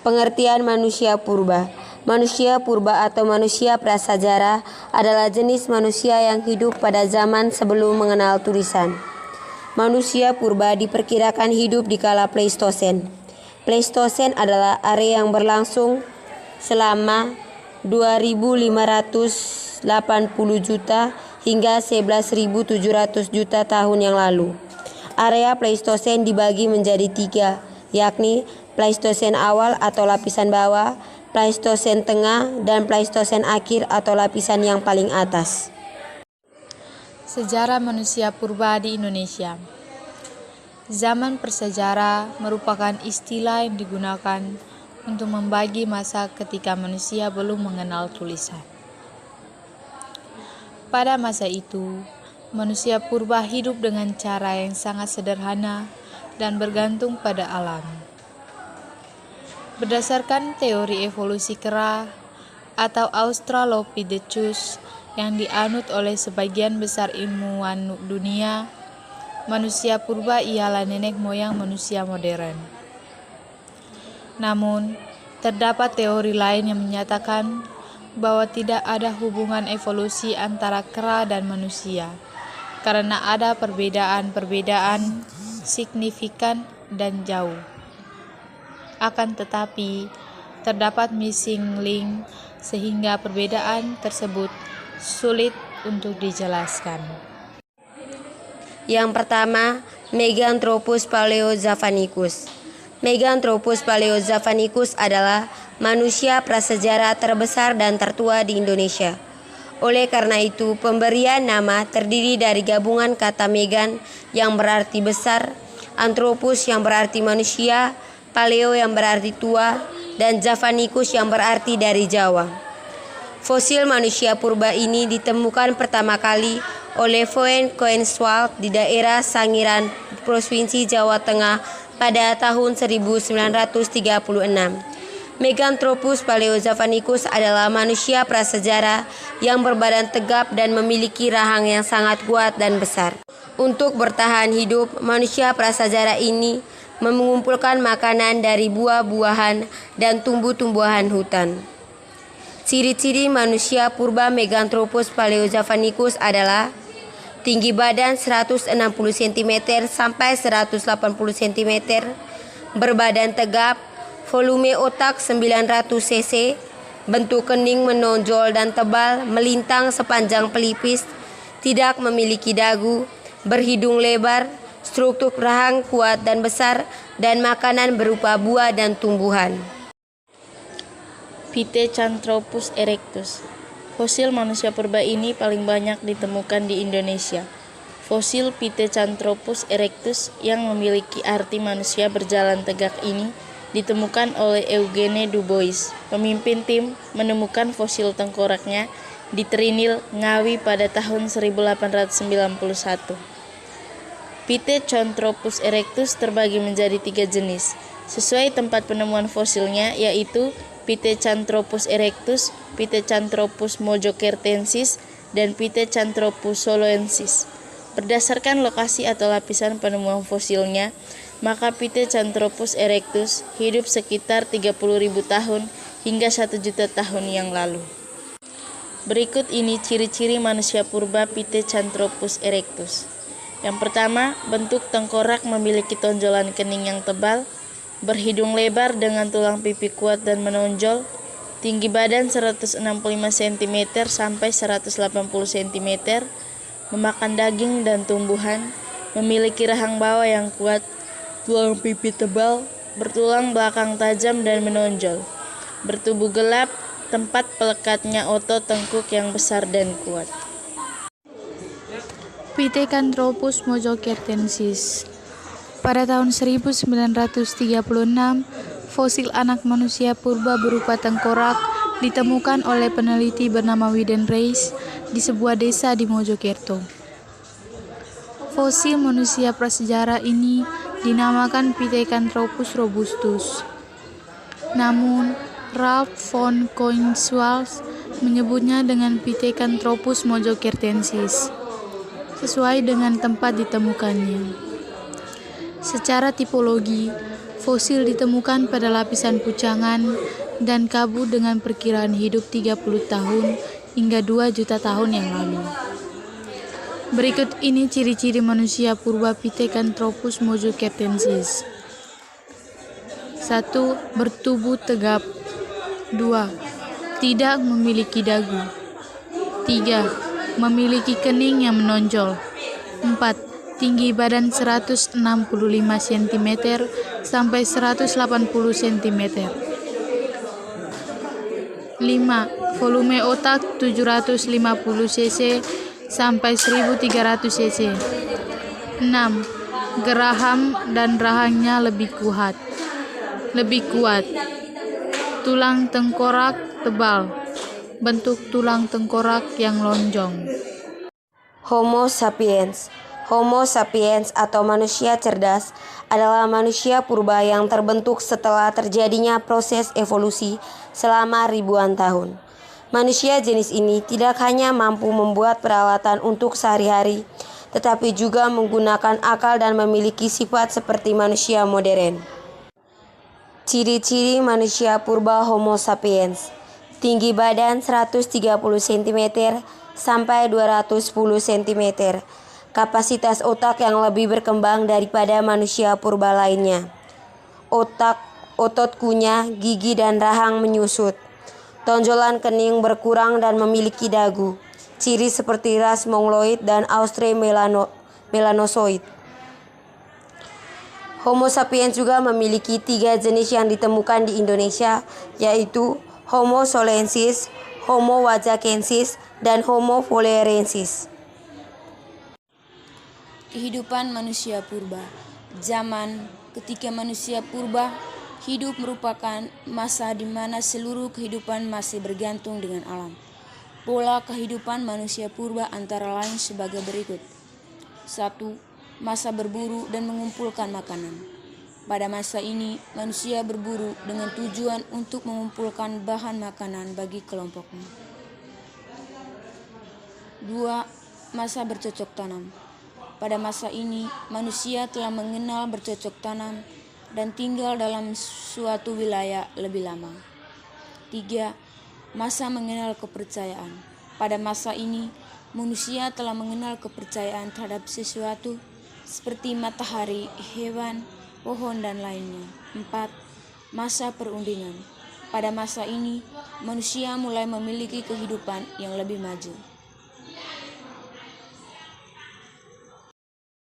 Pengertian manusia purba. Manusia purba atau manusia prasejarah adalah jenis manusia yang hidup pada zaman sebelum mengenal tulisan. Manusia purba diperkirakan hidup di kala Pleistosen. Pleistosen adalah area yang berlangsung selama 2.580 juta hingga 11.700 juta tahun yang lalu. Area Pleistosen dibagi menjadi 3, yakni Pleistosen awal atau lapisan bawah, Pleistosen tengah, dan Pleistosen akhir atau lapisan yang paling atas. Sejarah manusia purba di Indonesia. Zaman prasejarah merupakan istilah yang digunakan untuk membagi masa ketika manusia belum mengenal tulisan. Pada masa itu, manusia purba hidup dengan cara yang sangat sederhana dan bergantung pada alam. Berdasarkan teori evolusi kera atau Australopithecus yang dianut oleh sebagian besar ilmuwan dunia, manusia purba ialah nenek moyang manusia modern. Namun, terdapat teori lain yang menyatakan bahwa tidak ada hubungan evolusi antara kera dan manusia, karena ada perbedaan-perbedaan signifikan dan jauh. Akan tetapi, terdapat missing link sehingga perbedaan tersebut sulit untuk dijelaskan. Yang pertama, Meganthropus paleojavanicus. Meganthropus paleojavanicus adalah manusia prasejarah terbesar dan tertua di Indonesia. Oleh karena itu, pemberian nama terdiri dari gabungan kata Megan yang berarti besar, Anthropus yang berarti manusia, Paleo yang berarti tua, dan Javanicus yang berarti dari Jawa. Fosil manusia purba ini ditemukan pertama kali oleh Van Koenswald di daerah Sangiran, Provinsi Jawa Tengah pada tahun 1936. Meganthropus paleojavanicus adalah manusia prasejarah yang berbadan tegap dan memiliki rahang yang sangat kuat dan besar. Untuk bertahan hidup, manusia prasejarah ini mengumpulkan makanan dari buah-buahan dan tumbuh-tumbuhan hutan. Ciri-ciri manusia purba Meganthropus paleojavanicus adalah tinggi badan 160 cm sampai 180 cm, berbadan tegap, volume otak 900 cc, bentuk kening menonjol dan tebal, melintang sepanjang pelipis, tidak memiliki dagu, berhidung lebar, struktur rahang kuat dan besar, dan makanan berupa buah dan tumbuhan. Pithecanthropus erectus. Fosil manusia purba ini paling banyak ditemukan di Indonesia. Fosil Pithecanthropus erectus yang memiliki arti manusia berjalan tegak ini ditemukan oleh Eugene Dubois, pemimpin tim menemukan fosil tengkoraknya di Trinil, Ngawi pada tahun 1891. Pithecanthropus erectus terbagi menjadi 3 jenis, sesuai tempat penemuan fosilnya, yaitu Pithecanthropus erectus, Pithecanthropus mojokertensis, dan Pithecanthropus soloensis. Berdasarkan lokasi atau lapisan penemuan fosilnya, maka Pithecanthropus erectus hidup sekitar 30.000 tahun hingga 1 juta tahun yang lalu. Berikut ini ciri-ciri manusia purba Pithecanthropus erectus. Yang pertama, bentuk tengkorak memiliki tonjolan kening yang tebal, berhidung lebar dengan tulang pipi kuat dan menonjol, tinggi badan 165 cm sampai 180 cm, memakan daging dan tumbuhan, memiliki rahang bawah yang kuat, tulang pipi tebal, bertulang belakang tajam dan menonjol, bertubuh gelap, tempat pelekatnya otot tengkuk yang besar dan kuat. Pithecanthropus mojokertensis. Pada tahun 1936, fosil anak manusia purba berupa tengkorak ditemukan oleh peneliti bernama Widen Reis di sebuah desa di Mojokerto. Fosil manusia prasejarah ini dinamakan Pithecanthropus robustus. Namun, Ralph von Koenigswald menyebutnya dengan Pithecanthropus mojokertensis, sesuai dengan tempat ditemukannya. Secara tipologi, Fosil ditemukan pada lapisan pucangan dan kabut dengan perkiraan hidup 30 tahun hingga 2 juta tahun yang lalu. Berikut ini ciri-ciri manusia purba Pithecanthropus mojocertensis. 1. Bertubuh tegap. 2. Tidak memiliki dagu. 3. Memiliki kening yang menonjol. 4. Tinggi badan 165 cm sampai 180 cm. 5. Volume otak 750 cc sampai 1300 cc. 6. Geraham dan rahangnya lebih kuat. Tulang tengkorak tebal. Bentuk tulang tengkorak yang lonjong. Homo sapiens. Homo sapiens atau manusia cerdas adalah manusia purba yang terbentuk setelah terjadinya proses evolusi selama ribuan tahun. Manusia jenis ini tidak hanya mampu membuat peralatan untuk sehari-hari, tetapi juga menggunakan akal dan memiliki sifat seperti manusia modern. Ciri-ciri manusia purba Homo sapiens: tinggi badan 130 cm sampai 210 cm. Kapasitas otak yang lebih berkembang daripada manusia purba lainnya. Otot kunyah, gigi dan rahang menyusut. Tonjolan kening berkurang dan memiliki dagu. Ciri seperti ras mongoloid dan australmelanosoid. Homo sapiens juga memiliki 3 jenis yang ditemukan di Indonesia, yaitu Homo solensis, Homo wajakensis, dan Homo fullerensis. Kehidupan manusia purba. Zaman ketika manusia purba hidup merupakan masa di mana seluruh kehidupan masih bergantung dengan alam. Pola kehidupan manusia purba antara lain sebagai berikut. 1. Masa berburu dan mengumpulkan makanan. Pada masa ini, manusia berburu dengan tujuan untuk mengumpulkan bahan makanan bagi kelompoknya. 2. Masa bercocok tanam. Pada masa ini, manusia telah mengenal bercocok tanam dan tinggal dalam suatu wilayah lebih lama. 3. Masa mengenal kepercayaan. Pada masa ini, manusia telah mengenal kepercayaan terhadap sesuatu seperti matahari, hewan, pohon, dan lainnya. 4. Masa perundingan. Pada masa ini, manusia mulai memiliki kehidupan yang lebih maju.